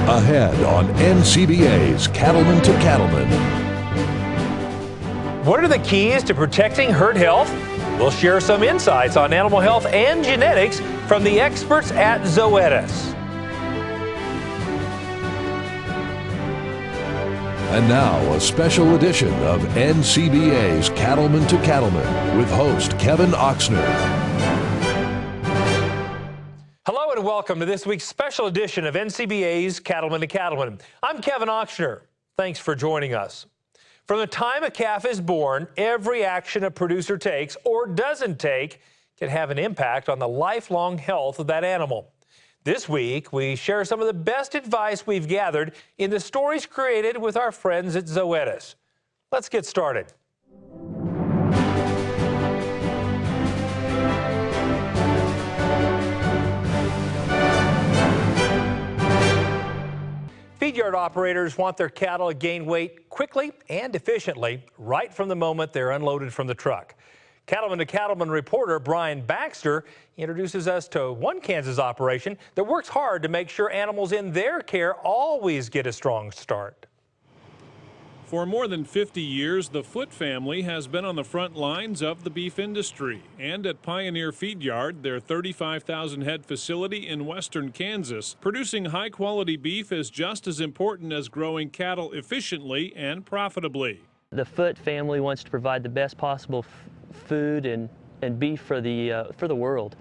Ahead on NCBA's Cattleman to Cattleman. What are the keys to protecting herd health? We'll share some insights on animal health and genetics from the experts at Zoetis. And now, a special edition of NCBA's Cattleman to Cattleman with host Kevin Oxner. Hello and welcome to this week's special edition of NCBA's Cattleman to Cattleman. I'm Kevin Oxner. Thanks for joining us. From the time a calf is born, every action a producer takes or doesn't take can have an impact on the lifelong health of that animal. This week, we share some of the best advice we've gathered in the stories created with our friends at Zoetis. Let's get started. Feedyard operators want their cattle to gain weight quickly and efficiently right from the moment they're unloaded from the truck. Cattleman to Cattleman reporter Brian Baxter introduces us to one Kansas operation that works hard to make sure animals in their care always get a strong start. For more than 50 years, the Foote family has been on the front lines of the beef industry. And at Pioneer Feed Yard, their 35,000 head facility in western Kansas, producing high-quality beef is just as important as growing cattle efficiently and profitably. The Foote family wants to provide the best possible food and beef for the world.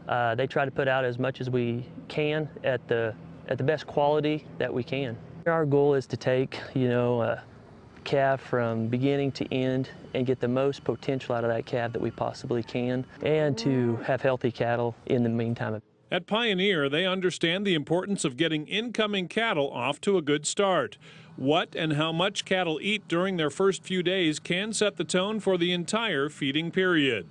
They try to put out as much as we can at the best quality that we can. Our goal is to take, a calf from beginning to end and get the most potential out of that calf that we possibly can, and to have healthy cattle in the meantime. At Pioneer, they understand the importance of getting incoming cattle off to a good start. What and how much cattle eat during their first few days can set the tone for the entire feeding period.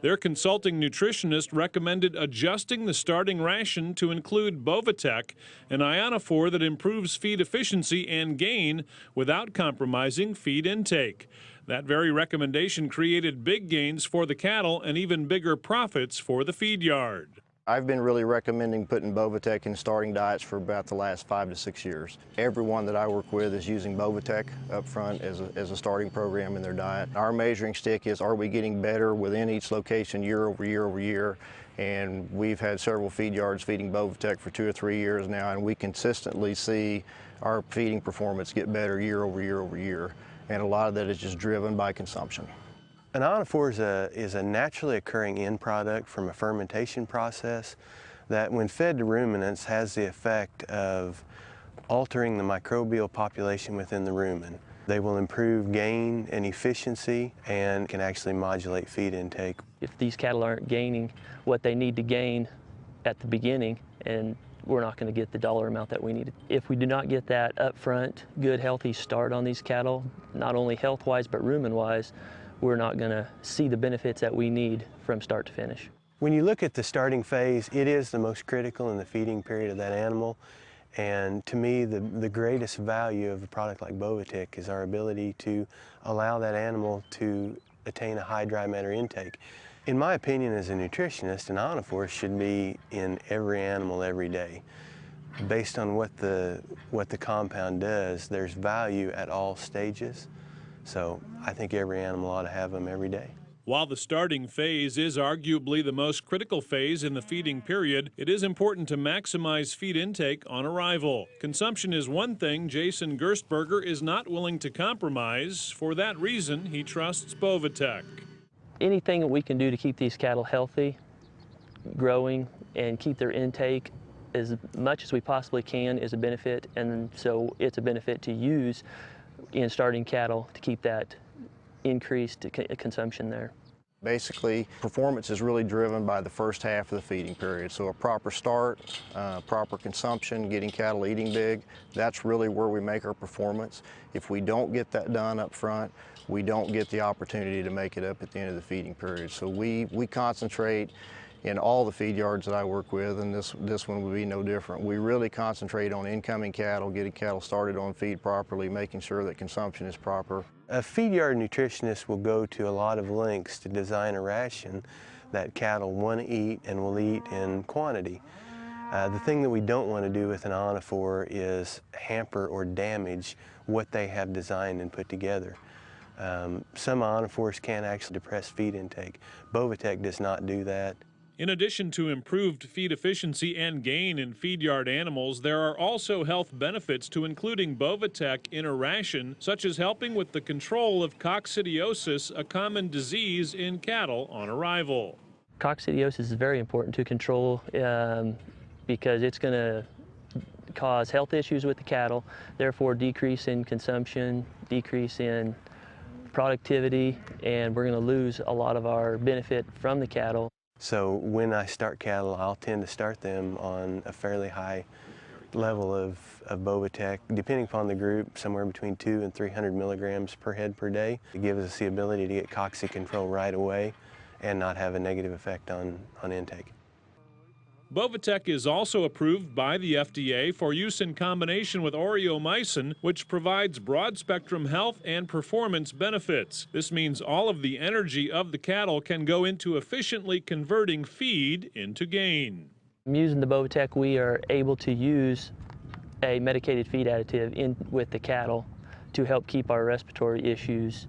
Their consulting nutritionist recommended adjusting the starting ration to include Bovatec, an ionophore that improves feed efficiency and gain without compromising feed intake. That very recommendation created big gains for the cattle and even bigger profits for the feed yard. I've been really recommending putting Bovatec in starting diets for about the last 5 to 6 years. Everyone that I work with is using Bovatec up front as a starting program in their diet. Our measuring stick is, are we getting better within each location year over year over year? And we've had several feed yards feeding Bovatec for 2 or 3 years now, and we consistently see our feeding performance get better year over year over year. And a lot of that is just driven by consumption. An ionophore is a naturally occurring end product from a fermentation process that, when fed to ruminants, has the effect of altering the microbial population within the rumen. They will improve gain and efficiency and can actually modulate feed intake. If these cattle aren't gaining what they need to gain at the beginning, and we're not going to get the dollar amount that we need. If we do not get that upfront, good, healthy start on these cattle, not only health-wise but rumen-wise, we're not going to see the benefits that we need from start to finish. When you look at the starting phase, it is the most critical in the feeding period of that animal. And to me, the greatest value of a product like Bovatec is our ability to allow that animal to attain a high dry matter intake. In my opinion, as a nutritionist, an ionophore should be in every animal every day. Based on what the compound does, there's value at all stages. So I think every animal ought to have them every day. While the starting phase is arguably the most critical phase in the feeding period, it is important to maximize feed intake on arrival. Consumption is one thing Jason Gerstberger is not willing to compromise. For that reason, he trusts Bovatec. Anything that we can do to keep these cattle healthy, growing, and keep their intake as much as we possibly can is a benefit, and so it's a benefit to use in starting cattle to keep that increased consumption there. Basically, performance is really driven by the first half of the feeding period. So a proper start, proper consumption, getting cattle eating big, that's really where we make our performance. If we don't get that done up front, we don't get the opportunity to make it up at the end of the feeding period. So we concentrate in all the feed yards that I work with, and this one would be no different. We really concentrate on incoming cattle, getting cattle started on feed properly, making sure that consumption is proper. A feed yard nutritionist will go to a lot of lengths to design a ration that cattle want to eat and will eat in quantity. The thing that we don't want to do with an ionophore is hamper or damage what they have designed and put together. Some ionophores can actually depress feed intake. Bovitec does not do that. In addition to improved feed efficiency and gain in feed yard animals, there are also health benefits to including Bovitec in a ration, such as helping with the control of coccidiosis, a common disease in cattle on arrival. Coccidiosis is very important to control because it's going to cause health issues with the cattle, therefore decrease in consumption, decrease in productivity, and we're going to lose a lot of our benefit from the cattle. So when I start cattle, I'll tend to start them on a fairly high level of Bovitec, depending upon the group, somewhere between 200 and 300 milligrams per head per day. It gives us the ability to get cocci control right away and not have a negative effect on intake. Bovitec is also approved by the FDA for use in combination with oreomycin, which provides broad-spectrum health and performance benefits. This means all of the energy of the cattle can go into efficiently converting feed into gain. Using the Bovitec, we are able to use a medicated feed additive in with the cattle to help keep our respiratory issues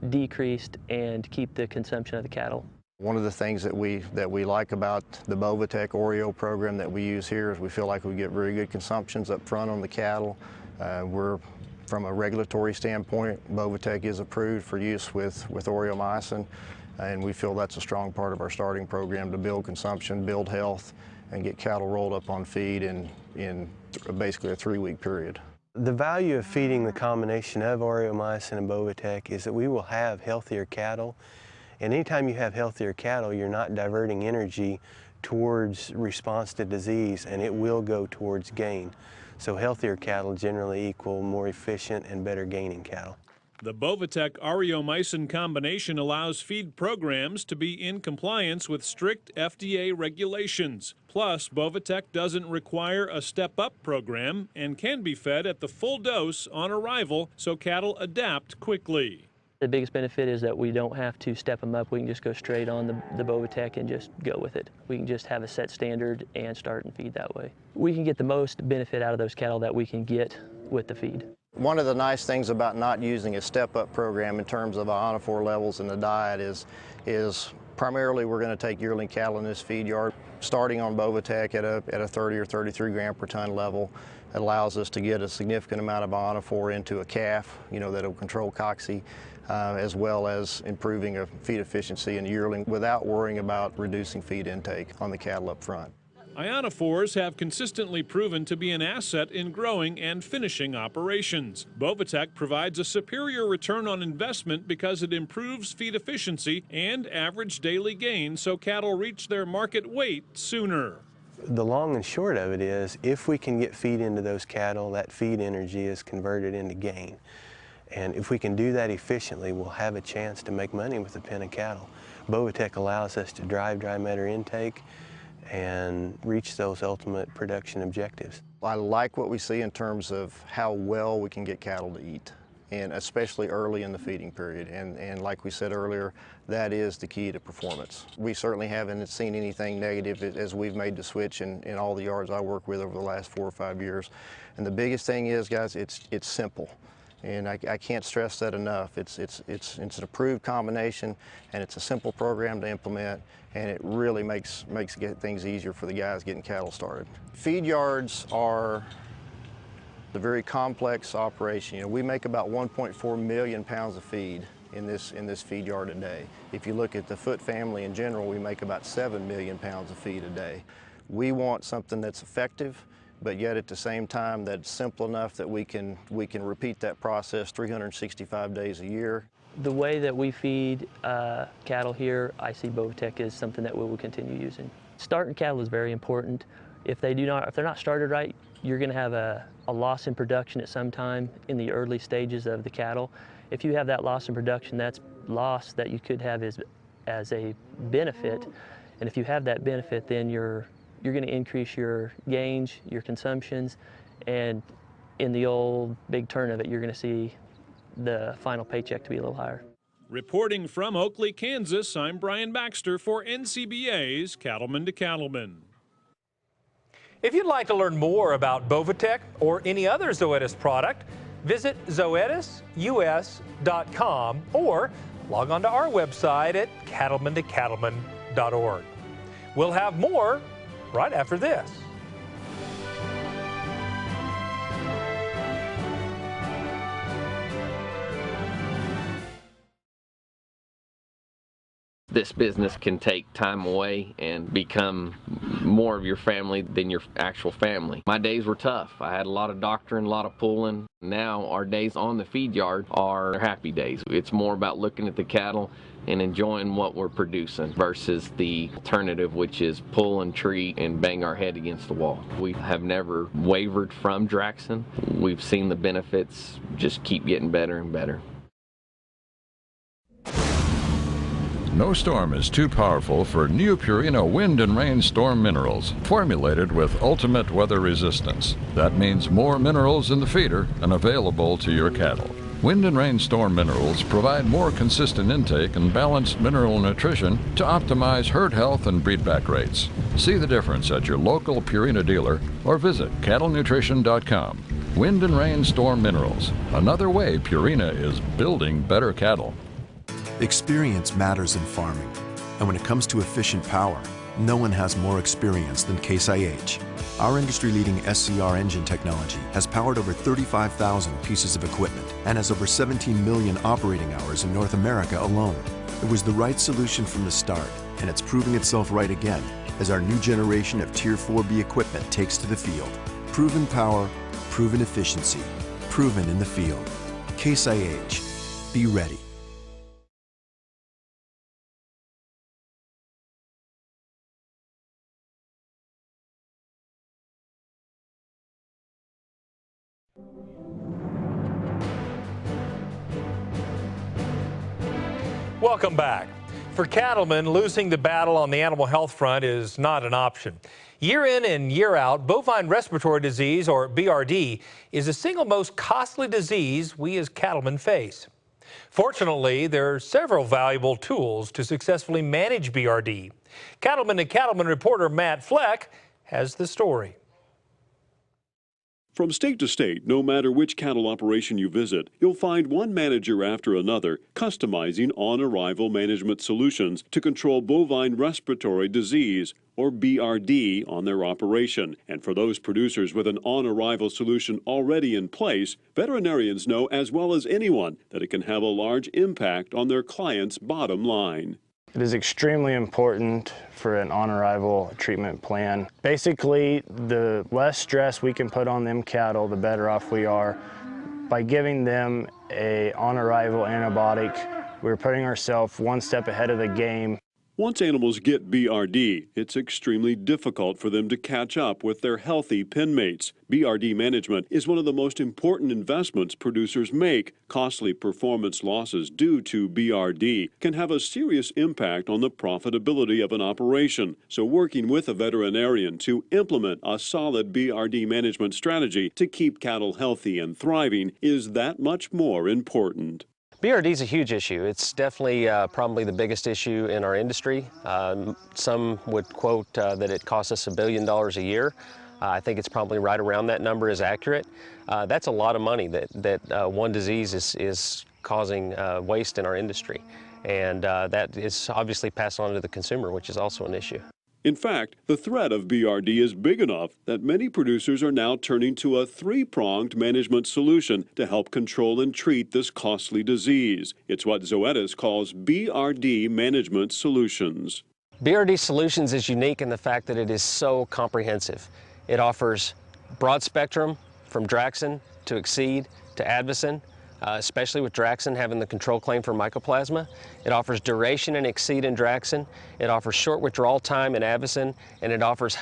decreased and keep the consumption of the cattle. One of the things that we like about the Bovitec Oreo program that we use here is we feel like we get very good consumptions up front on the cattle. From a regulatory standpoint, Bovitec is approved for use with oreomycin, and we feel that's a strong part of our starting program to build consumption, build health, and get cattle rolled up on feed in basically a 3-week period. The value of feeding the combination of oreomycin and Bovitec is that we will have healthier cattle. And anytime you have healthier cattle, you're not diverting energy towards response to disease, and it will go towards gain. So healthier cattle generally equal more efficient and better gaining cattle. The Bovitec oreomycin combination allows feed programs to be in compliance with strict FDA regulations. Plus, Bovitec doesn't require a step-up program and can be fed at the full dose on arrival, so cattle adapt quickly. The biggest benefit is that we don't have to step them up. We can just go straight on the Bovitec and just go with it. We can just have a set standard and start and feed that way. We can get the most benefit out of those cattle that we can get with the feed. One of the nice things about not using a step-up program in terms of ionophore levels in the diet is primarily we're going to take yearling cattle in this feed yard. Starting on Bovitec at a 30 or 33 gram per ton level, it allows us to get a significant amount of ionophore into a calf, that'll control cocci, as well as improving feed efficiency in yearling without worrying about reducing feed intake on the cattle up front. Ionophores have consistently proven to be an asset in growing and finishing operations. Bovitec provides a superior return on investment because it improves feed efficiency and average daily gain, so cattle reach their market weight sooner. The long and short of it is, if we can get feed into those cattle, that feed energy is converted into gain. And if we can do that efficiently, we'll have a chance to make money with a pen of cattle. Bovitec allows us to drive dry matter intake and reach those ultimate production objectives. I like what we see in terms of how well we can get cattle to eat, and especially early in the feeding period. And like we said earlier, that is the key to performance. We certainly haven't seen anything negative as we've made the switch in all the yards I work with over the last 4 or 5 years. And the biggest thing is, guys, it's simple. And I can't stress that enough. It's an approved combination, and it's a simple program to implement, and it really makes things easier for the guys getting cattle started. Feed yards are the very complex operation. We make about 1.4 million pounds of feed in this feed yard a day. If you look at the foot family in general, we make about 7 million pounds of feed a day. We want something that's effective, but yet at the same time that's simple enough that we can repeat that process 365 days a year. The way that we feed cattle here, I see Bovitec is something that we will continue using. Starting cattle is very important. If they're not started right, you're going to have a loss in production at some time in the early stages of the cattle. If you have that loss in production, that's loss that you could have as a benefit. And if you have that benefit, then you're going to increase your gains, your consumptions, and in the old big turn of it, you're going to see the final paycheck to be a little higher. Reporting from Oakley, Kansas, I'm Brian Baxter for NCBA's Cattleman to Cattleman. If you'd like to learn more about Bovatech or any other Zoetis product, visit zoetisus.com or log on to our website at cattlemantocattleman.org. We'll have more right after this. This business can take time away and become more of your family than your actual family. My days were tough. I had a lot of doctoring, a lot of pulling. Now our days on the feed yard are happy days. It's more about looking at the cattle and enjoying what we're producing versus the alternative, which is pull and treat and bang our head against the wall. We have never wavered from Draxxin. We've seen the benefits just keep getting better and better. No storm is too powerful for new Purina Wind and Rain Storm Minerals, formulated with ultimate weather resistance. That means more minerals in the feeder and available to your cattle. Wind and Rain Storm Minerals provide more consistent intake and balanced mineral nutrition to optimize herd health and breedback rates. See the difference at your local Purina dealer or visit cattlenutrition.com. Wind and Rain Storm Minerals, another way Purina is building better cattle. Experience matters in farming, and when it comes to efficient power, no one has more experience than Case IH. Our industry-leading SCR engine technology has powered over 35,000 pieces of equipment and has over 17 million operating hours in North America alone. It was the right solution from the start, and it's proving itself right again as our new generation of Tier 4B equipment takes to the field. Proven power, proven efficiency, proven in the field. Case IH. Be ready. Welcome back. For cattlemen, losing the battle on the animal health front is not an option. Year in and year out, bovine respiratory disease, or BRD, is the single most costly disease we as cattlemen face. Fortunately, there are several valuable tools to successfully manage BRD. Cattleman to Cattleman reporter Matt Fleck has the story. From state to state, no matter which cattle operation you visit, you'll find one manager after another customizing on-arrival management solutions to control bovine respiratory disease, or BRD, on their operation. And for those producers with an on-arrival solution already in place, veterinarians know as well as anyone that it can have a large impact on their clients' bottom line. It is extremely important for an on-arrival treatment plan. Basically, the less stress we can put on them cattle, the better off we are. By giving them an on-arrival antibiotic, we're putting ourselves one step ahead of the game. Once animals get BRD, it's extremely difficult for them to catch up with their healthy pen mates. BRD management is one of the most important investments producers make. Costly performance losses due to BRD can have a serious impact on the profitability of an operation. So working with a veterinarian to implement a solid BRD management strategy to keep cattle healthy and thriving is that much more important. BRD is a huge issue. It's definitely probably the biggest issue in our industry. Some would quote that it costs us $1 billion a year. I think it's probably right around that number is accurate. That's a lot of money that one disease is causing waste in our industry. And that is obviously passed on to the consumer, which is also an issue. In fact, the threat of BRD is big enough that many producers are now turning to a three-pronged management solution to help control and treat this costly disease. It's what Zoetis calls BRD Management Solutions. BRD Solutions is unique in the fact that it is so comprehensive. It offers broad spectrum from Draxxin to Exceed to Everson. Especially with Draxxin having the control claim for mycoplasma. It offers duration and Exceed in Draxxin. It offers short withdrawal time in Everson, and it offers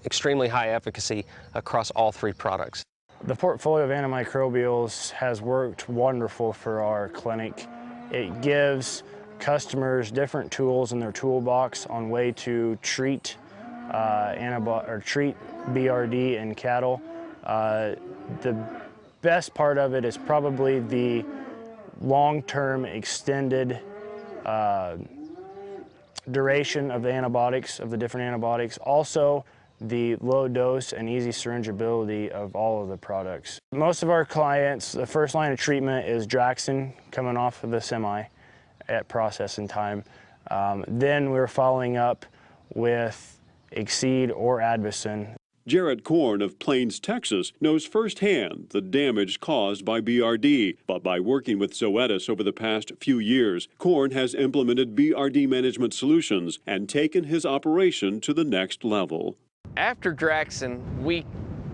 extremely high efficacy across all three products. The portfolio of antimicrobials has worked wonderful for our clinic. It gives customers different tools in their toolbox on way to treat treat BRD in cattle. The best part of it is probably the long-term extended duration of the antibiotics, of the different antibiotics. Also, the low dose and easy syringeability of all of the products. Most of our clients, the first line of treatment is Draxxin coming off of the semi at processing time. Then we're following up with Exceed or Advocin. Jared Korn of Plains, Texas, knows firsthand the damage caused by BRD. But by working with Zoetis over the past few years, Korn has implemented BRD management solutions and taken his operation to the next level. After Draxxin, we,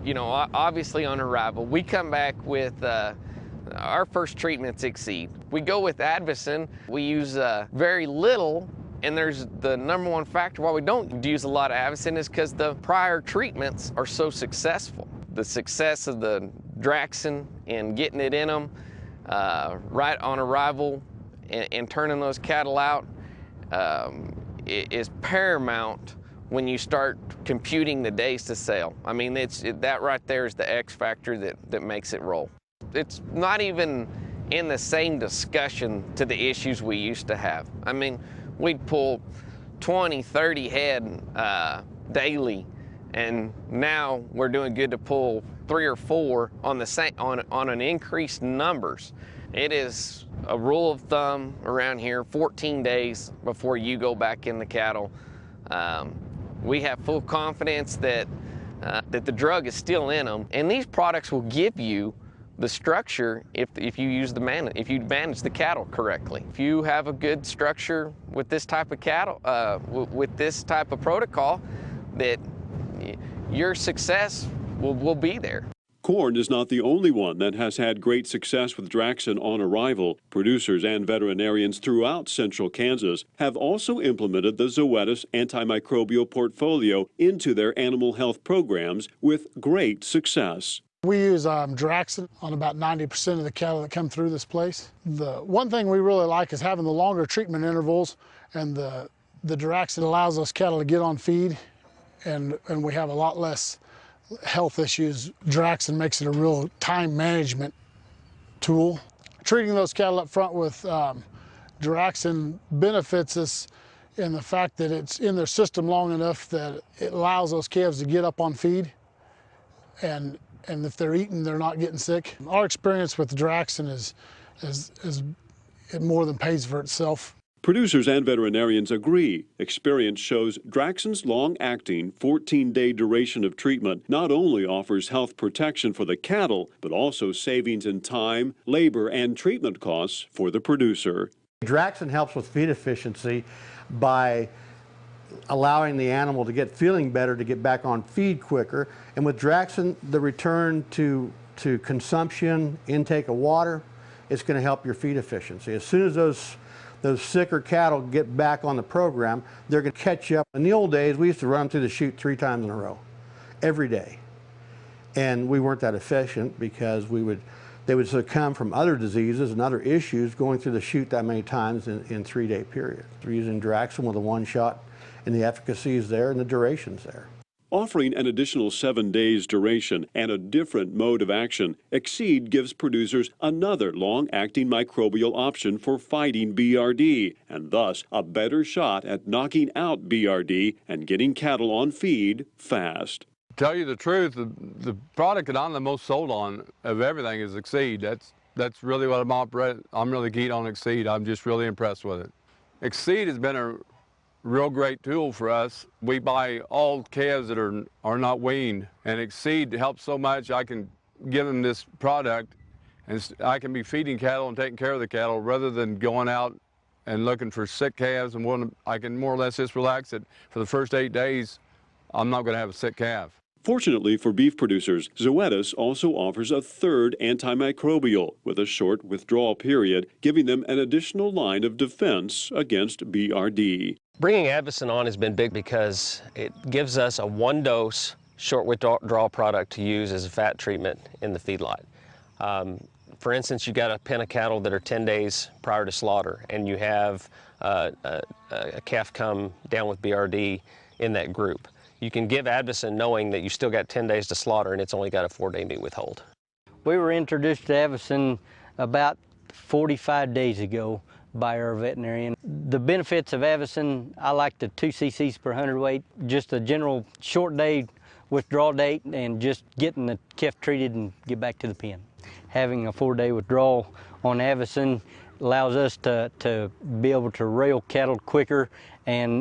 obviously on arrival, we come back with our first treatment's Exceed. We go with Advocin. We use very little. And there's the number one factor why we don't use a lot of Advocin is because the prior treatments are so successful. The success of the Draxxin and getting it in them right on arrival and turning those cattle out is paramount when you start computing the days to sale. I mean, that right there is the X factor that makes it roll. It's not even in the same discussion to the issues we used to have. I mean, we'd pull 20, 30 head daily, and now we're doing good to pull 3 or 4 on an increased numbers. It is a rule of thumb around here, 14 days before you go back in the cattle. We have full confidence that the drug is still in them, and these products will give you the structure if you manage the cattle correctly. If you have a good structure with this type of cattle, with this type of protocol, that your success will be there. Korn is not the only one that has had great success with Draxxin on arrival. Producers and veterinarians throughout central Kansas have also implemented the Zoetis antimicrobial portfolio into their animal health programs with great success. We use Draxxin on about 90% of the cattle that come through this place. The one thing we really like is having the longer treatment intervals, and the Draxxin allows those cattle to get on feed, and we have a lot less health issues. Draxxin makes it a real time management tool. Treating those cattle up front with Draxxin benefits us in the fact that it's in their system long enough that it allows those calves to get up on feed, and if they're eating, they're not getting sick. Our experience with Draxxin is it more than pays for itself. Producers and veterinarians agree. Experience shows Draxxin's long-acting 14-day duration of treatment not only offers health protection for the cattle, but also savings in time, labor, and treatment costs for the producer. Draxxin helps with feed efficiency by allowing the animal to get feeling better, to get back on feed quicker. And with Draxxin, the return to consumption, intake of water, it's going to help your feed efficiency. As soon as those sicker cattle get back on the program, they're going to catch up. In the old days, we used to run them through the chute 3 times in a row, every day. And we weren't that efficient because they would succumb from other diseases and other issues going through the chute that many times in 3-day period. We're using Draxxin with a one-shot, and the efficacy is there and the duration's there. Offering an additional 7 days duration and a different mode of action, Exceed gives producers another long-acting microbial option for fighting BRD, and thus a better shot at knocking out BRD and getting cattle on feed fast. Tell you the truth, the product that I'm the most sold on of everything is Exceed. That's really what I'm really keen on Exceed. I'm just really impressed with it. Exceed has been a real great tool for us. We buy all calves that are not weaned, and Exceed helps so much. I can give them this product, and I can be feeding cattle and taking care of the cattle rather than going out and looking for sick calves. And I can more or less just relax it for the first 8 days. I'm not going to have a sick calf. Fortunately for beef producers, Zoetis also offers a third antimicrobial with a short withdrawal period, giving them an additional line of defense against BRD. Bringing Everson on has been big because it gives us a 1-dose short withdrawal product to use as a fat treatment in the feedlot. For instance, you got a pen of cattle that are 10 days prior to slaughter, and you have a calf come down with BRD in that group. You can give Everson knowing that you still got 10 days to slaughter, and it's only got a 4-day meat withhold. We were introduced to Everson about 45 days ago by our veterinarian. The benefits of Everson, I like the 2 cc's per hundredweight, just a general short day withdrawal date and just getting the calf treated and get back to the pen. Having a 4-day withdrawal on Everson allows us to be able to rail cattle quicker and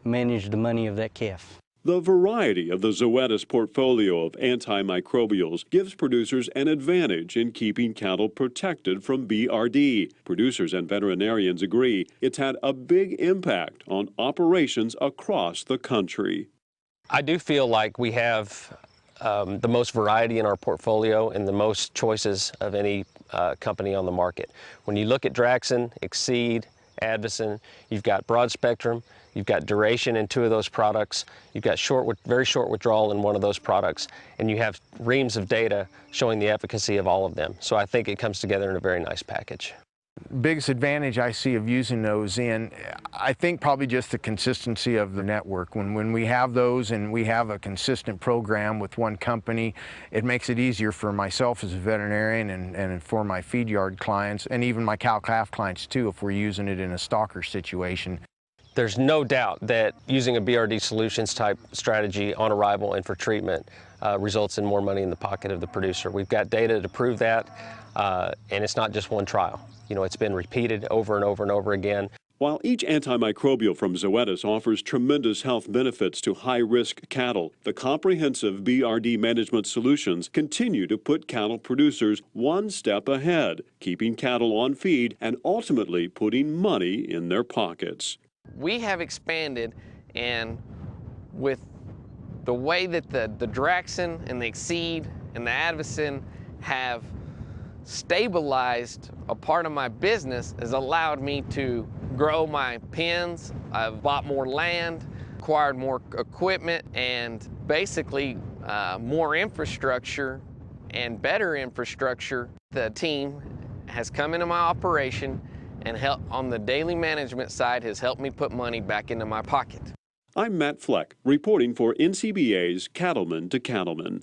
manage the money of that calf. The variety of the Zoetis portfolio of antimicrobials gives producers an advantage in keeping cattle protected from BRD. Producers and veterinarians agree it's had a big impact on operations across the country. I do feel like we have the most variety in our portfolio and the most choices of any company on the market. When you look at Draxxin, Exceed, Advocin, you've got broad spectrum, you've got duration in 2 of those products, you've got very short withdrawal in 1 of those products, and you have reams of data showing the efficacy of all of them. So I think it comes together in a very nice package. Biggest advantage I see of using those in, I think probably just the consistency of the network. When we have those and we have a consistent program with one company, it makes it easier for myself as a veterinarian and for my feed yard clients and even my cow-calf clients too if we're using it in a stalker situation. There's no doubt that using a BRD solutions type strategy on arrival and for treatment results in more money in the pocket of the producer. We've got data to prove that, and it's not just one trial. You know, it's been repeated over and over and over again. While each antimicrobial from Zoetis offers tremendous health benefits to high-risk cattle, the comprehensive BRD management solutions continue to put cattle producers one step ahead, keeping cattle on feed and ultimately putting money in their pockets. We have expanded, and with the way that the Draxxin and the Exceed and the Advocin have stabilized a part of my business has allowed me to grow my pens. I've bought more land, acquired more equipment, and basically more infrastructure and better infrastructure. The team has come into my operation and help on the daily management side has helped me put money back into my pocket. I'm Matt Fleck, reporting for NCBA's Cattleman to Cattleman.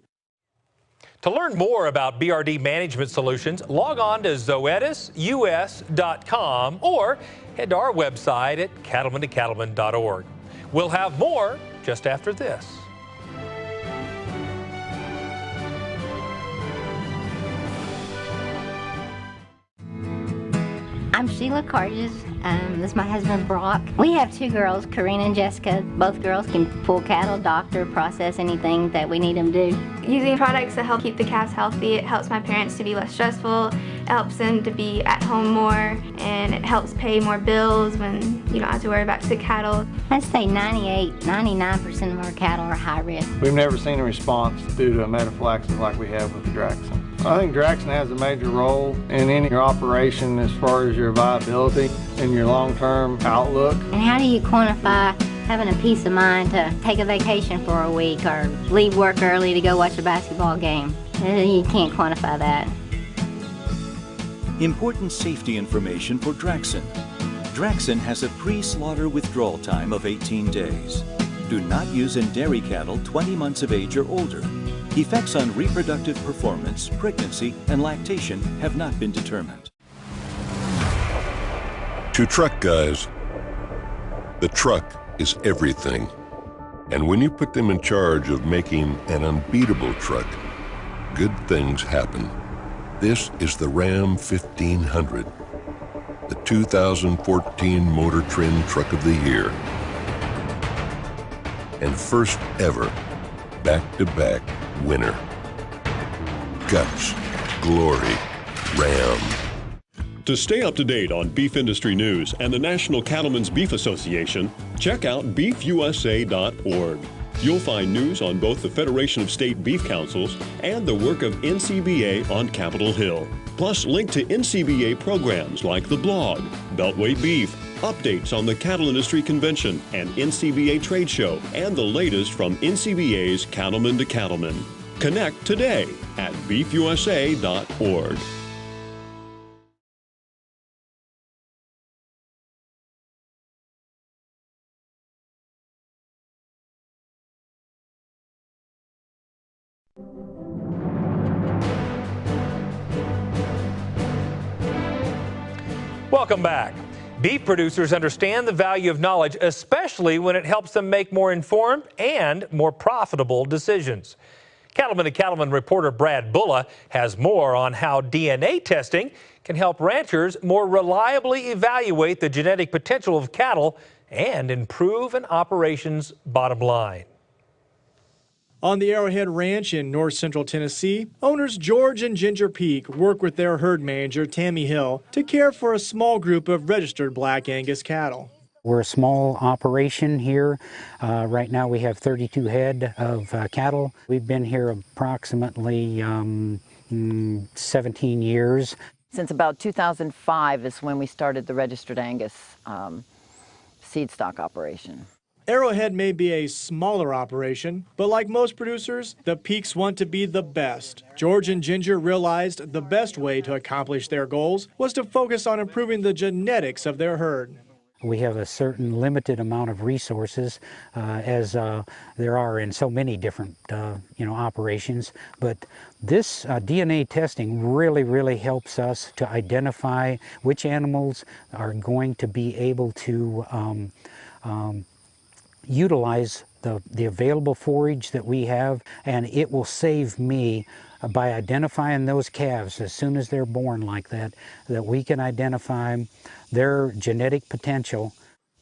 To learn more about BRD management solutions, log on to zoetisus.com or head to our website at cattlemantocattleman.org. We'll have more just after this. I'm Sheila Carges. This is my husband, Brock. We have 2 girls, Karina and Jessica. Both girls can pull cattle, doctor, process anything that we need them to do. Using products that help keep the calves healthy, it helps my parents to be less stressful, it helps them to be at home more, and it helps pay more bills when you don't have to worry about sick cattle. I'd say 99% of our cattle are high risk. We've never seen a response due to metaphylaxis like we have with the Draxxin. I think Draxxin has a major role in any operation as far as your viability and your long-term outlook. And how do you quantify having a peace of mind to take a vacation for a week or leave work early to go watch a basketball game? You can't quantify that. Important safety information for Draxxin. Draxxin has a pre-slaughter withdrawal time of 18 days. Do not use in dairy cattle 20 months of age or older. Effects on reproductive performance, pregnancy, and lactation have not been determined. To truck guys, the truck is everything. And when you put them in charge of making an unbeatable truck, good things happen. This is the Ram 1500, the 2014 Motor Trend Truck of the Year. And first ever, back-to-back winner. Guts, glory, Ram. To stay up to date on beef industry news and the National Cattlemen's Beef Association, check out beefusa.org. You'll find news on both the Federation of State Beef Councils and the work of NCBA on Capitol Hill. Plus, link to NCBA programs like the blog, Beltway Beef, updates on the Cattle Industry Convention and NCBA Trade Show, and the latest from NCBA's Cattleman to Cattleman. Connect today at beefusa.org. Welcome back. Beef producers understand the value of knowledge, especially when it helps them make more informed and more profitable decisions. Cattleman to Cattleman reporter Brad Bulla has more on how DNA testing can help ranchers more reliably evaluate the genetic potential of cattle and improve an operation's bottom line. On the Arrowhead Ranch in north central Tennessee, owners George and Ginger Peak work with their herd manager, Tammy Hill, to care for a small group of registered Black Angus cattle. We're a small operation here. Right now we have 32 head of cattle. We've been here approximately 17 years. Since about 2005 is when we started the registered Angus seed stock operation. Arrowhead may be a smaller operation, but like most producers, the Peaks want to be the best. George and Ginger realized the best way to accomplish their goals was to focus on improving the genetics of their herd. We have a certain limited amount of resources, as there are in so many different operations, but this DNA testing really helps us to identify which animals are going to be able to utilize the available forage that we have, and it will save me by identifying those calves as soon as they're born like that we can identify their genetic potential.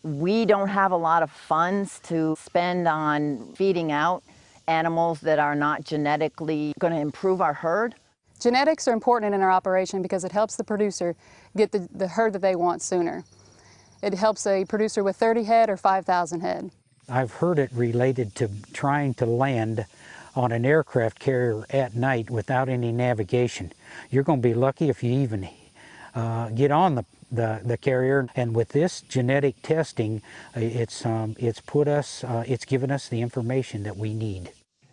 We don't have a lot of funds to spend on feeding out animals that are not genetically going to improve our herd. Genetics are important in our operation because it helps the producer get the herd that they want sooner. It helps a producer with 30 head or 5,000 head. I've heard it related to trying to land on an aircraft carrier at night without any navigation. You're going to be lucky if you even get on the carrier. And with this genetic testing, it's given us the information that we need.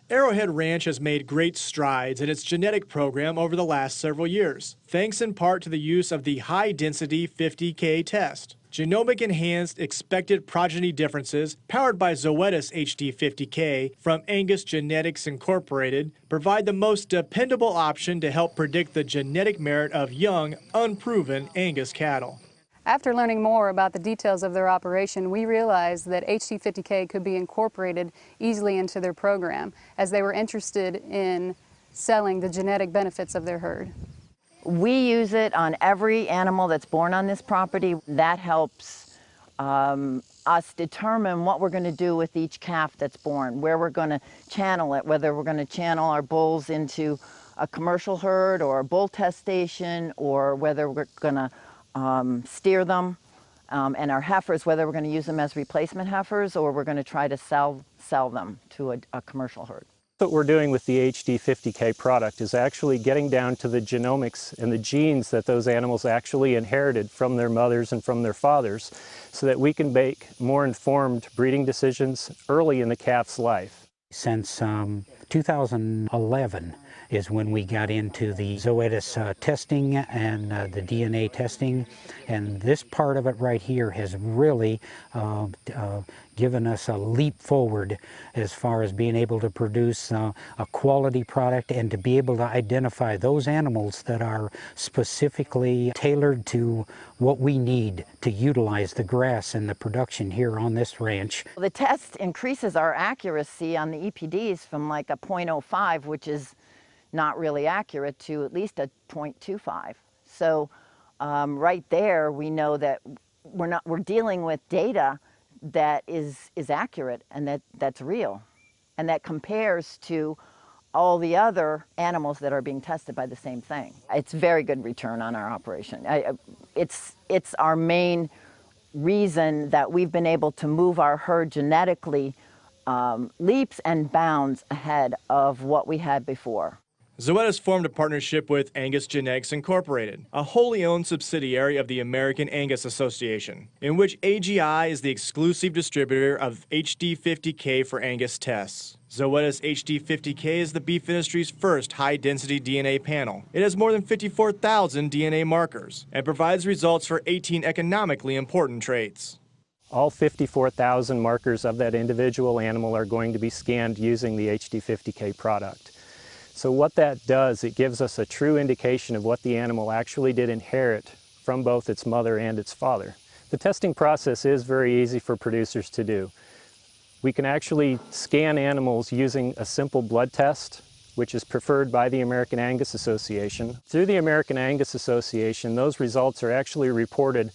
Arrowhead Ranch has made great strides in its genetic program over the last several years, thanks in part to the use of the high-density 50K test. Genomic enhanced expected progeny differences powered by Zoetis HD50K from Angus Genetics Incorporated provide the most dependable option to help predict the genetic merit of young, unproven Angus cattle. After learning more about the details of their operation, we realized that HD50K could be incorporated easily into their program, as they were interested in selling the genetic benefits of their herd. We use it on every animal that's born on this property. That helps us determine what we're going to do with each calf that's born, where we're going to channel it, whether we're going to channel our bulls into a commercial herd or a bull test station, or whether we're going to steer them, and our heifers, whether we're going to use them as replacement heifers or we're going to try to sell them to a commercial herd. What we're doing with the HD50K product is actually getting down to the genomics and the genes that those animals actually inherited from their mothers and from their fathers, so that we can make more informed breeding decisions early in the calf's life. Since 2011 is when we got into the Zoetis testing and the DNA testing, and this part of it right here has really given us a leap forward as far as being able to produce a quality product and to be able to identify those animals that are specifically tailored to what we need to utilize the grass and the production here on this ranch. The test increases our accuracy on the EPDs from like a 0.05, which is not really accurate, to at least a 0.25. So right there we know that we're dealing with data that is accurate and that's real, and that compares to all the other animals that are being tested by the same thing. It's very good return on our operation. It's our main reason that we've been able to move our herd genetically leaps and bounds ahead of what we had before. Zoetis formed a partnership with Angus Genetics Incorporated, a wholly owned subsidiary of the American Angus Association, in which AGI is the exclusive distributor of HD50K for Angus tests. Zoetis HD50K is the beef industry's first high-density DNA panel. It has more than 54,000 DNA markers and provides results for 18 economically important traits. All 54,000 markers of that individual animal are going to be scanned using the HD50K product. So what that does, it gives us a true indication of what the animal actually did inherit from both its mother and its father. The testing process is very easy for producers to do. We can actually scan animals using a simple blood test, which is preferred by the American Angus Association. Through the American Angus Association, those results are actually reported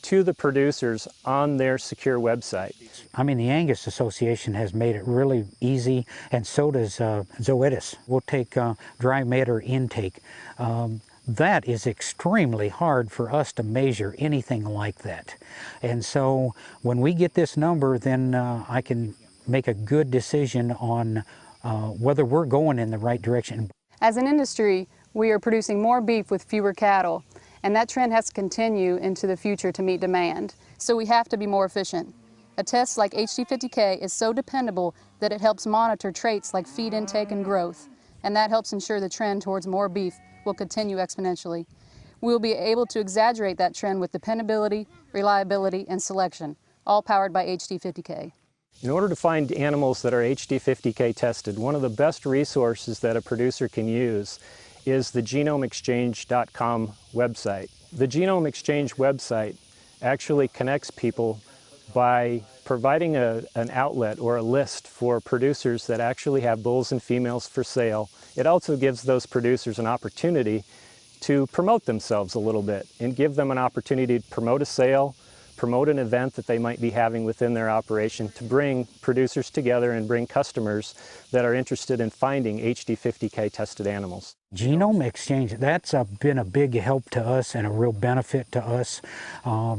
to the producers on their secure website. I mean, the Angus Association has made it really easy, and so does Zoetis. We'll take dry matter intake. That is extremely hard for us to measure anything like that. And so when we get this number, then I can make a good decision on whether we're going in the right direction. As an industry, we are producing more beef with fewer cattle, and that trend has to continue into the future to meet demand. So we have to be more efficient. A test like HD50K is so dependable that it helps monitor traits like feed intake and growth, and that helps ensure the trend towards more beef will continue exponentially. We will be able to exaggerate that trend with dependability, reliability, and selection, all powered by HD50K. In order to find animals that are HD50K tested, one of the best resources that a producer can use is the GenomeExchange.com website. The Genome Exchange website actually connects people by providing an outlet or a list for producers that actually have bulls and females for sale. It also gives those producers an opportunity to promote themselves a little bit and give them an opportunity to promote a sale, promote an event that they might be having within their operation to bring producers together and bring customers that are interested in finding HD50K tested animals. Genome Exchange, that's been a big help to us and a real benefit to us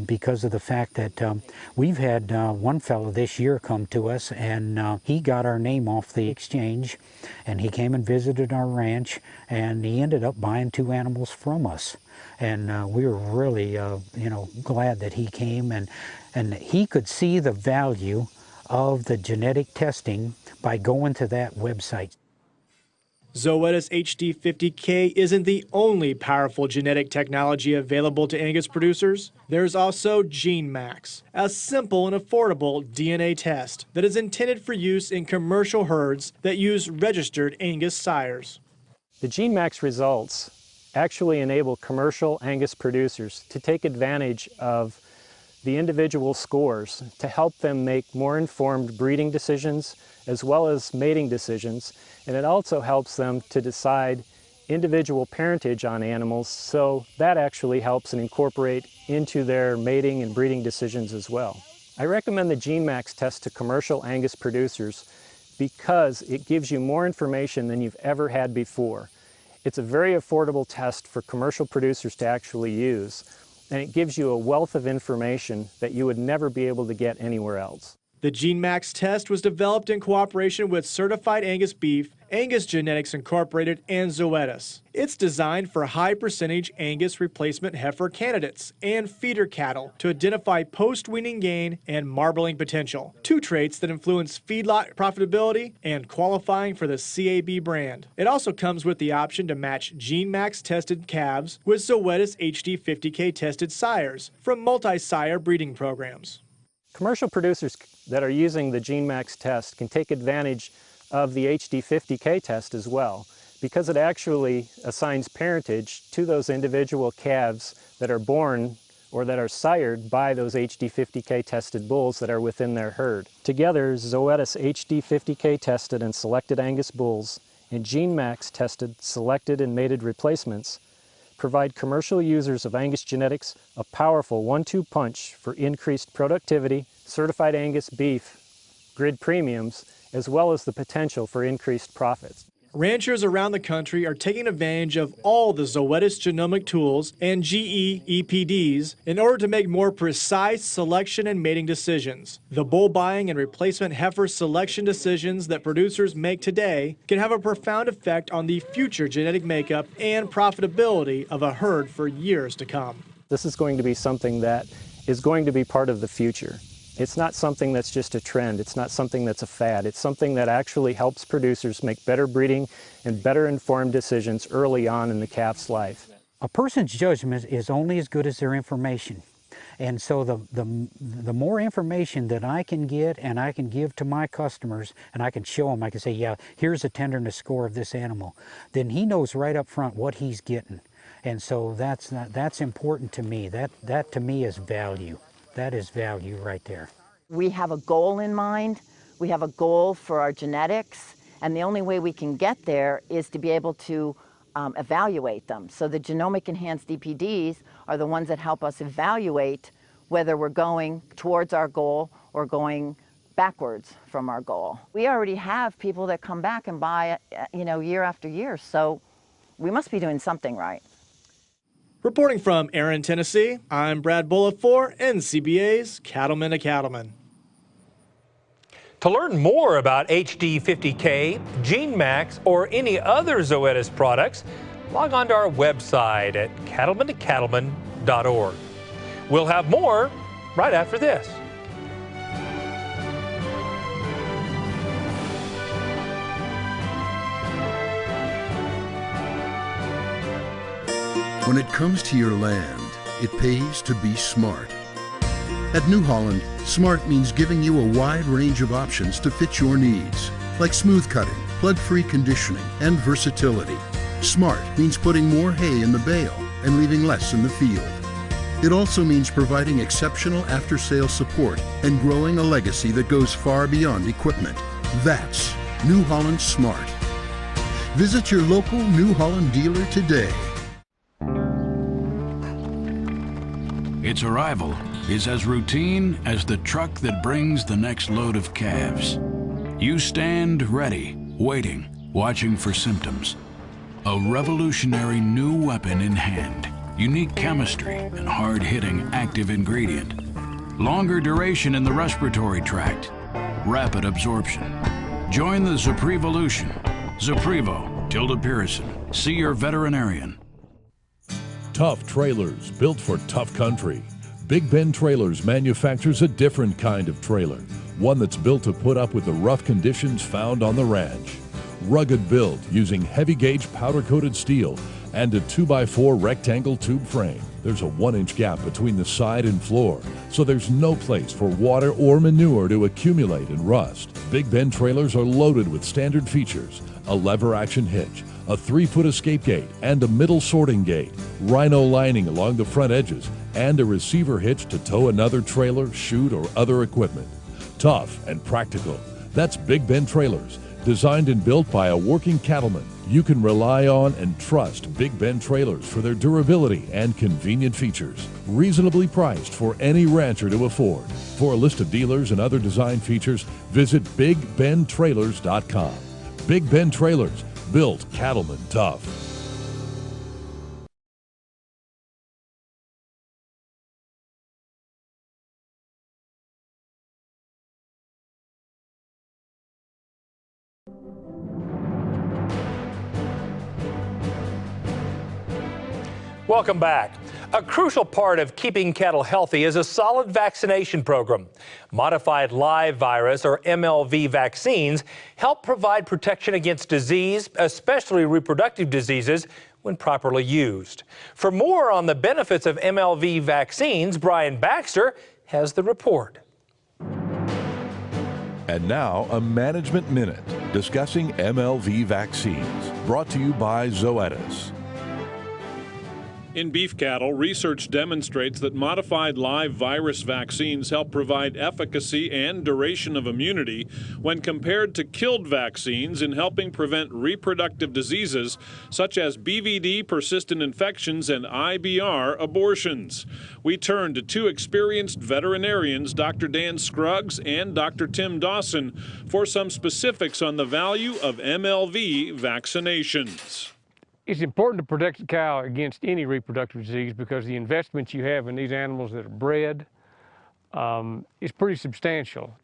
because of the fact that we've had one fellow this year come to us, and he got our name off the exchange, and he came and visited our ranch, and he ended up buying 2 animals from us. And we were really glad that he came, and he could see the value of the genetic testing by going to that website. Zoetis HD50K isn't the only powerful genetic technology available to Angus producers. There's also GeneMax, a simple and affordable DNA test that is intended for use in commercial herds that use registered Angus sires. The GeneMax results actually enable commercial Angus producers to take advantage of the individual scores to help them make more informed breeding decisions as well as mating decisions, and it also helps them to decide individual parentage on animals, so that actually helps and incorporate into their mating and breeding decisions as well. I recommend the GeneMax test to commercial Angus producers because it gives you more information than you've ever had before. It's a very affordable test for commercial producers to actually use, and it gives you a wealth of information that you would never be able to get anywhere else. The GeneMax test was developed in cooperation with Certified Angus Beef, Angus Genetics Incorporated, and Zoetis. It's designed for high-percentage Angus replacement heifer candidates and feeder cattle to identify post-weaning gain and marbling potential, 2 traits that influence feedlot profitability and qualifying for the CAB brand. It also comes with the option to match GeneMax tested calves with Zoetis HD50K tested sires from multi-sire breeding programs. Commercial producers that are using the GeneMax test can take advantage of the HD50K test as well, because it actually assigns parentage to those individual calves that are born or that are sired by those HD50K tested bulls that are within their herd. Together, Zoetis HD50K tested and selected Angus bulls and GeneMax tested, selected, and mated replacements provide commercial users of Angus genetics a powerful 1-2 punch for increased productivity, certified Angus beef, grid premiums, as well as the potential for increased profits. Ranchers around the country are taking advantage of all the Zoetis genomic tools and GE EPDs in order to make more precise selection and mating decisions. The bull buying and replacement heifer selection decisions that producers make today can have a profound effect on the future genetic makeup and profitability of a herd for years to come. This is going to be something that is going to be part of the future. It's not something that's just a trend. It's not something that's a fad. It's something that actually helps producers make better breeding and better informed decisions early on in the calf's life. A person's judgment is only as good as their information. And so the more information that I can get and I can give to my customers, and I can show them, I can say, yeah, here's a tenderness score of this animal, then he knows right up front what he's getting. And so that's important to me. That to me is value. That is value right there. We have a goal in mind. We have a goal for our genetics, and the only way we can get there is to be able to evaluate them. So the genomic enhanced EPDs are the ones that help us evaluate whether we're going towards our goal or going backwards from our goal. We already have people that come back and buy, year after year, so we must be doing something right. Reporting from Erin, Tennessee, I'm Brad Bullitt for NCBA's Cattleman to Cattleman. To learn more about HD50K, GeneMax, or any other Zoetis products, log on to our website at cattlemantocattleman.org. We'll have more right after this. When it comes to your land, it pays to be smart. At New Holland, smart means giving you a wide range of options to fit your needs, like smooth cutting, flood-free conditioning, and versatility. Smart means putting more hay in the bale and leaving less in the field. It also means providing exceptional after-sales support and growing a legacy that goes far beyond equipment. That's New Holland Smart. Visit your local New Holland dealer today. Its arrival is as routine as the truck that brings the next load of calves. You stand ready, waiting, watching for symptoms. A revolutionary new weapon in hand. Unique chemistry and hard-hitting active ingredient. Longer duration in the respiratory tract. Rapid absorption. Join the Zuprevolution. Zuprevo, Tilda Pearson. See your veterinarian. Tough trailers built for tough country. Big Ben Trailers manufactures a different kind of trailer, one that's built to put up with the rough conditions found on the ranch. Rugged build using heavy gauge powder-coated steel and a 2x4 rectangle tube frame. There's a 1-inch gap between the side and floor, so there's no place for water or manure to accumulate and rust. Big Ben Trailers are loaded with standard features: a lever action hitch, a 3-foot escape gate and a middle sorting gate, rhino lining along the front edges, and a receiver hitch to tow another trailer, chute, or other equipment. Tough and practical. That's Big Ben Trailers, designed and built by a working cattleman. You can rely on and trust Big Ben Trailers for their durability and convenient features. Reasonably priced for any rancher to afford. For a list of dealers and other design features, visit BigBenTrailers.com. Big Ben Trailers, built cattlemen tough. Welcome back. A crucial part of keeping cattle healthy is a solid vaccination program. Modified live virus, or MLV vaccines, help provide protection against disease, especially reproductive diseases, when properly used. For more on the benefits of MLV vaccines, Brian Baxter has the report. And now, a Management Minute discussing MLV vaccines, brought to you by Zoetis. In beef cattle, research demonstrates that modified live virus vaccines help provide efficacy and duration of immunity when compared to killed vaccines in helping prevent reproductive diseases such as BVD persistent infections and IBR abortions. We turn to two experienced veterinarians, Dr. Dan Scruggs and Dr. Tim Dawson, for some specifics on the value of MLV vaccinations. It's important to protect the cow against any reproductive disease because the investments you have in these animals that are bred is pretty substantial.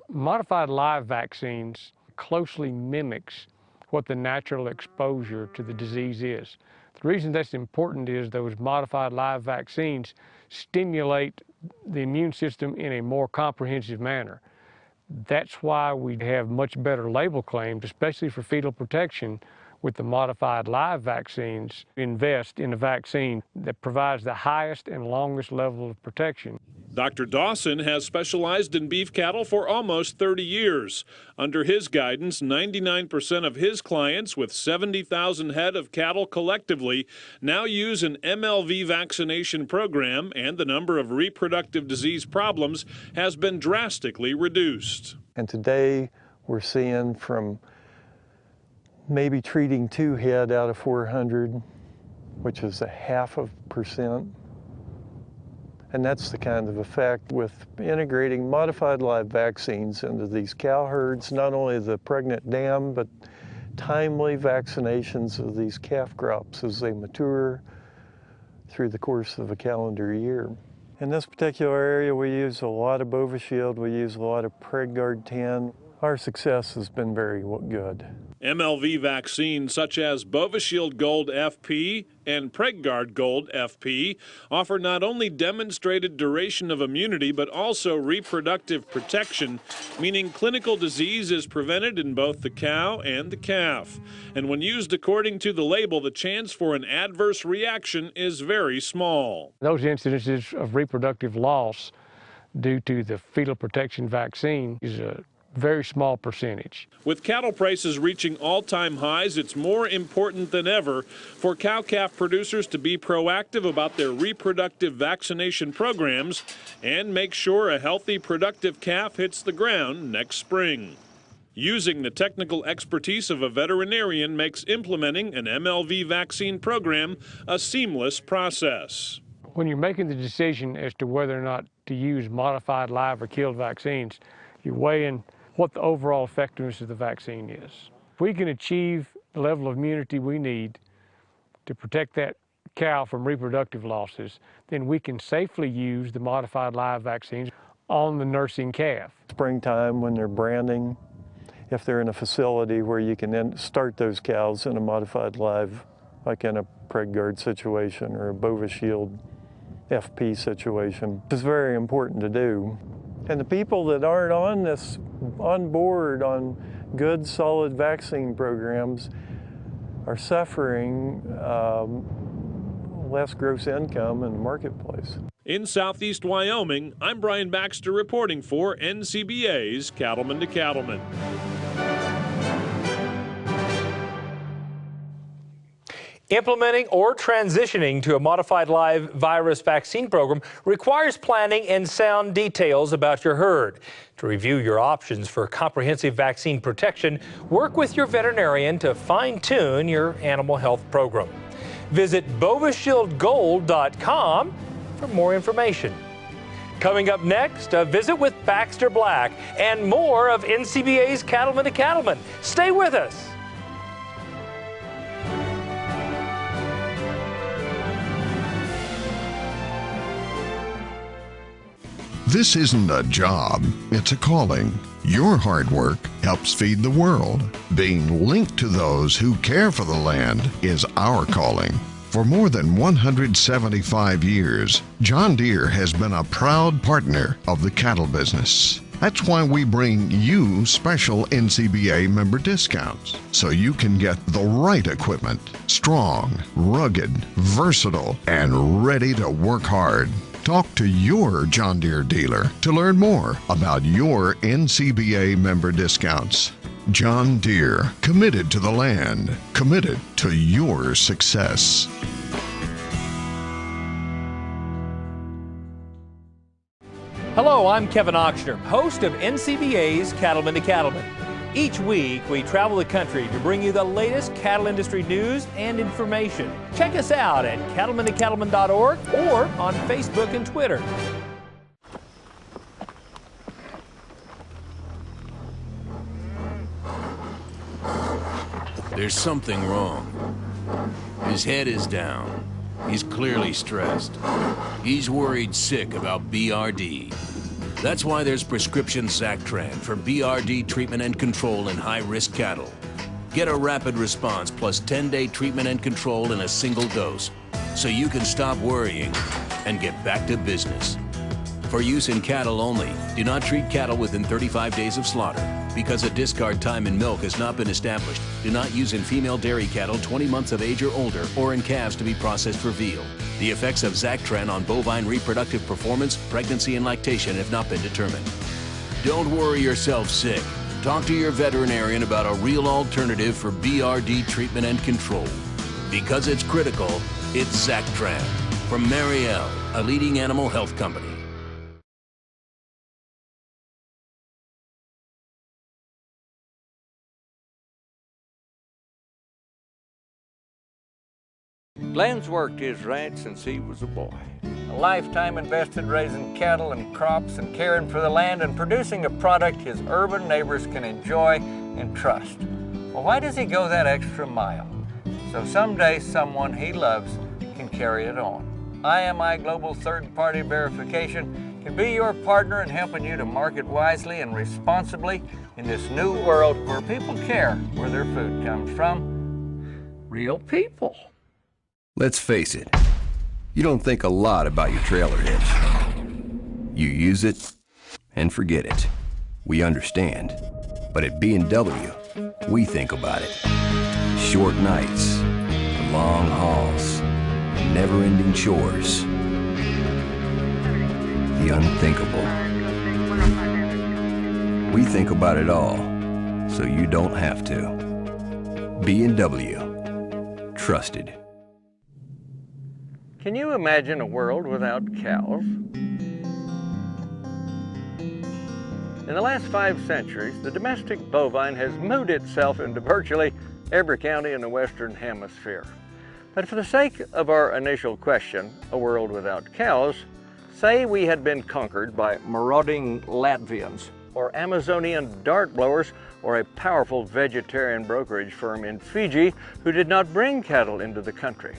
Modified live vaccines closely mimics what the natural exposure to the disease is. The reason that's important is those modified live vaccines stimulate the immune system in a more comprehensive manner. That's why we have much better label claims, especially for fetal protection, with the modified live vaccines, invest in a vaccine that provides the highest and longest level of protection. Dr. Dawson has specialized in beef cattle for almost 30 years. Under his guidance, 99% of his clients with 70,000 head of cattle collectively now use an MLV vaccination program, and the number of reproductive disease problems has been drastically reduced. And today we're seeing from maybe treating 2 head out of 400, which is 0.5%. And that's the kind of effect with integrating modified live vaccines into these cow herds, not only the pregnant dam, but timely vaccinations of these calf crops as they mature through the course of a calendar year. In this particular area, we use a lot of Bovishield, we use a lot of PregGuard 10. Our success has been very good. MLV vaccines such as Bovishield Gold FP and PregGuard Gold FP offer not only demonstrated duration of immunity but also reproductive protection, meaning clinical disease is prevented in both the cow and the calf. And when used according to the label, the chance for an adverse reaction is very small. Those incidences of reproductive loss due to the fetal protection vaccine is a very small percentage. With cattle prices reaching all-time highs, it's more important than ever for cow-calf producers to be proactive about their reproductive vaccination programs and make sure a healthy, productive calf hits the ground next spring. Using the technical expertise of a veterinarian makes implementing an MLV vaccine program a seamless process. When you're making the decision as to whether or not to use modified live or killed vaccines, you're weighing what the overall effectiveness of the vaccine is. If we can achieve the level of immunity we need to protect that cow from reproductive losses, then we can safely use the modified live vaccines on the nursing calf. Springtime when they're branding, if they're in a facility where you can then start those cows in a modified live, like in a PregGuard situation or a Bovishield FP situation, it's very important to do. And the people that aren't on board on good, solid vaccine programs are suffering less gross income in the marketplace. In southeast Wyoming, I'm Brian Baxter reporting for NCBA's Cattleman to Cattleman. Implementing or transitioning to a modified live virus vaccine program requires planning and sound details about your herd. To review your options for comprehensive vaccine protection, work with your veterinarian to fine-tune your animal health program. Visit bovishieldgold.com for more information. Coming up next, a visit with Baxter Black and more of NCBA's Cattleman to Cattleman. Stay with us. This isn't a job, it's a calling. Your hard work helps feed the world. Being linked to those who care for the land is our calling. For more than 175 years, John Deere has been a proud partner of the cattle business. That's why we bring you special NCBA member discounts, so you can get the right equipment, strong, rugged, versatile, and ready to work hard. Talk to your John Deere dealer to learn more about your NCBA member discounts. John Deere, committed to the land, committed to your success. Hello, I'm Kevin Ochsner, host of NCBA's Cattleman to Cattleman. Each week, we travel the country to bring you the latest cattle industry news and information. Check us out at cattlemantocattleman.org or on Facebook and Twitter. There's something wrong. His head is down. He's clearly stressed. He's worried sick about BRD. That's why there's prescription Zactran for BRD treatment and control in high-risk cattle. Get a rapid response plus 10-day treatment and control in a single dose, so you can stop worrying and get back to business. For use in cattle only, do not treat cattle within 35 days of slaughter. Because a discard time in milk has not been established, do not use in female dairy cattle 20 months of age or older, or in calves to be processed for veal. The effects of Zactran on bovine reproductive performance, pregnancy, and lactation have not been determined. Don't worry yourself sick. Talk to your veterinarian about a real alternative for BRD treatment and control. Because it's critical, it's Zactran from Mariel, a leading animal health company. Glenn's worked his ranch since he was a boy. A lifetime invested raising cattle and crops and caring for the land and producing a product his urban neighbors can enjoy and trust. Well, why does he go that extra mile? So someday someone he loves can carry it on. IMI Global Third-Party Verification can be your partner in helping you to market wisely and responsibly in this new world where people care where their food comes from. Real people. Let's face it, you don't think a lot about your trailer hitch. You use it and forget it. We understand. But at B&W, we think about it. Short nights, the long hauls, the never-ending chores, the unthinkable. We think about it all, so you don't have to. B&W. Trusted. Can you imagine a world without cows? In the last 5 centuries, the domestic bovine has moved itself into virtually every county in the Western Hemisphere. But for the sake of our initial question, a world without cows, say we had been conquered by marauding Latvians, or Amazonian dart blowers, or a powerful vegetarian brokerage firm in Fiji who did not bring cattle into the country.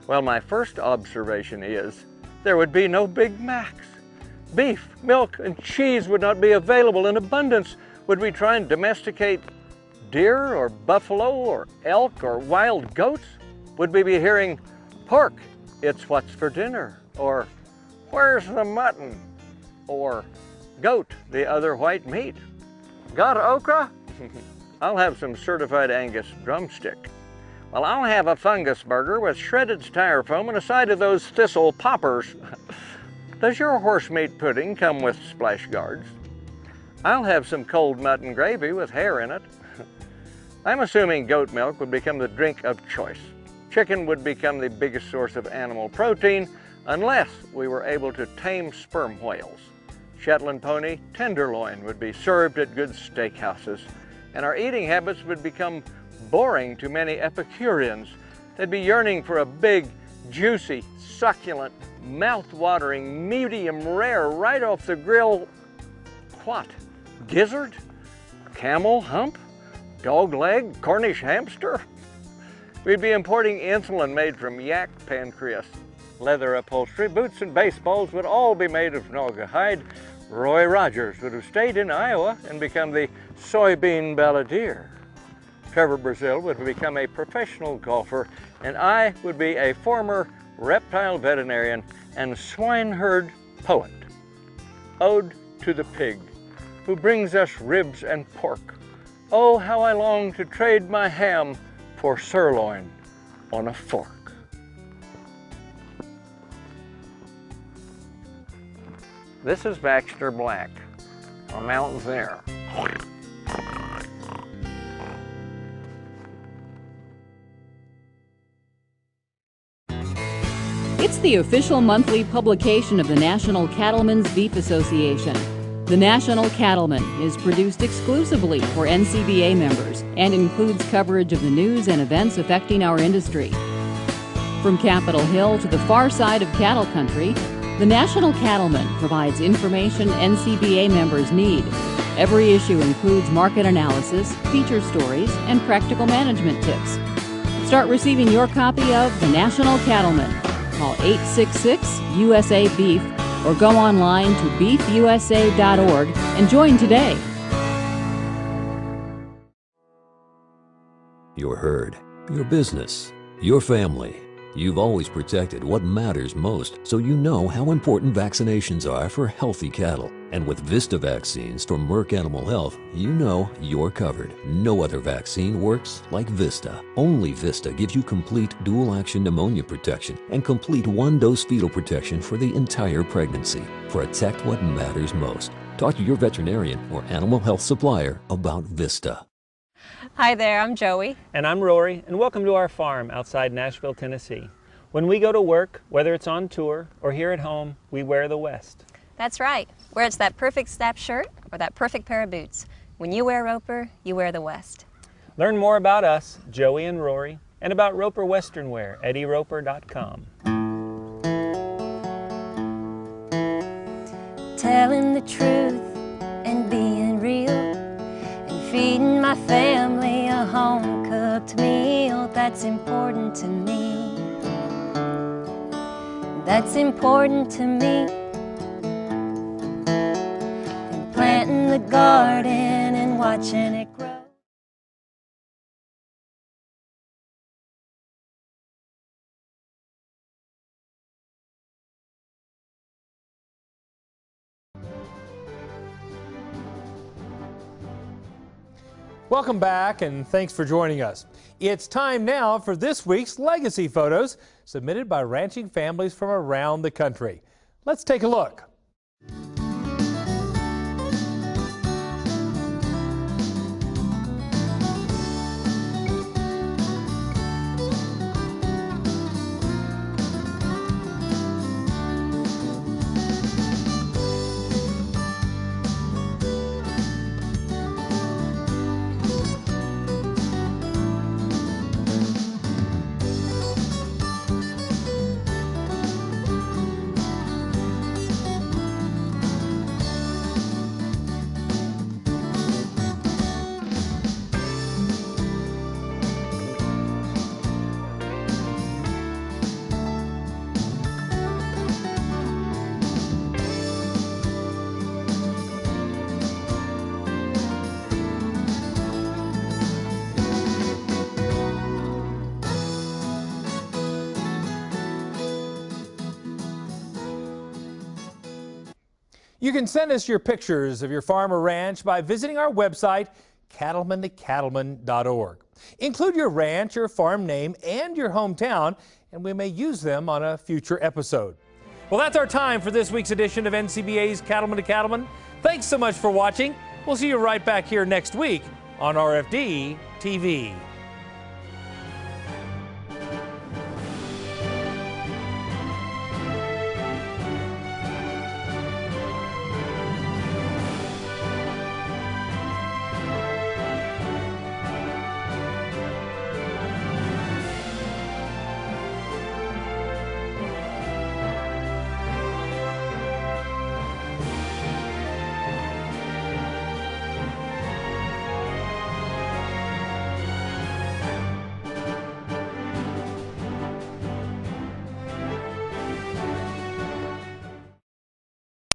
Well, my first observation is there would be no Big Macs. Beef, milk, and cheese would not be available in abundance. Would we try and domesticate deer or buffalo or elk or wild goats? Would we be hearing, pork, it's what's for dinner? Or, where's the mutton? Or, goat, the other white meat? Got okra? I'll have some certified Angus drumstick. Well, I'll have a fungus burger with shredded styrofoam and a side of those thistle poppers. Does your horse meat pudding come with splash guards? I'll have some cold mutton gravy with hair in it. I'm assuming goat milk would become the drink of choice. Chicken would become the biggest source of animal protein unless we were able to tame sperm whales. Shetland pony tenderloin would be served at good steakhouses, and our eating habits would become boring to many Epicureans. They'd be yearning for a big, juicy, succulent, mouth-watering, medium rare, right off the grill. What? Gizzard? Camel hump? Dog leg? Cornish hamster? We'd be importing insulin made from yak pancreas. Leather upholstery, boots, and baseballs would all be made of Naga hide. Roy Rogers would have stayed in Iowa and become the soybean balladeer. Trevor Brazil would become a professional golfer, and I would be a former reptile veterinarian and swineherd poet. Ode to the pig, who brings us ribs and pork. Oh, how I long to trade my ham for sirloin on a fork. This is Baxter Black, a mountains there. It's the official monthly publication of the National Cattlemen's Beef Association. The National Cattleman is produced exclusively for NCBA members and includes coverage of the news and events affecting our industry. From Capitol Hill to the far side of cattle country, the National Cattleman provides information NCBA members need. Every issue includes market analysis, feature stories, and practical management tips. Start receiving your copy of The National Cattleman. Call 866-USA-BEEF or go online to beefusa.org and join today. Your herd, your business, your family. You've always protected what matters most, so you know how important vaccinations are for healthy cattle. And with Vista Vaccines from Merck Animal Health, you know you're covered. No other vaccine works like Vista. Only Vista gives you complete dual-action pneumonia protection and complete one-dose fetal protection for the entire pregnancy. Protect what matters most. Talk to your veterinarian or animal health supplier about Vista. Hi there, I'm Joey. And I'm Rory, and welcome to our farm outside Nashville, Tennessee. When we go to work, whether it's on tour or here at home, we wear the West. That's right. Whether it's that perfect snap shirt or that perfect pair of boots, when you wear Roper, you wear the West. Learn more about us, Joey and Rory, and about Roper Western Wear at eroper.com. Telling the truth and being real and feeding my family a home-cooked meal, that's important to me. That's important to me. Planting the garden and watching it grow. Welcome back, and thanks for joining us. It's time now for this week's Legacy Photos, submitted by ranching families from around the country. Let's take a look. You can send us your pictures of your farm or ranch by visiting our website, cattlemantocattleman.org. Include your ranch or farm name and your hometown, and we may use them on a future episode. Well, that's our time for this week's edition of NCBA's Cattleman to Cattleman. Thanks so much for watching. We'll see you right back here next week on RFD TV.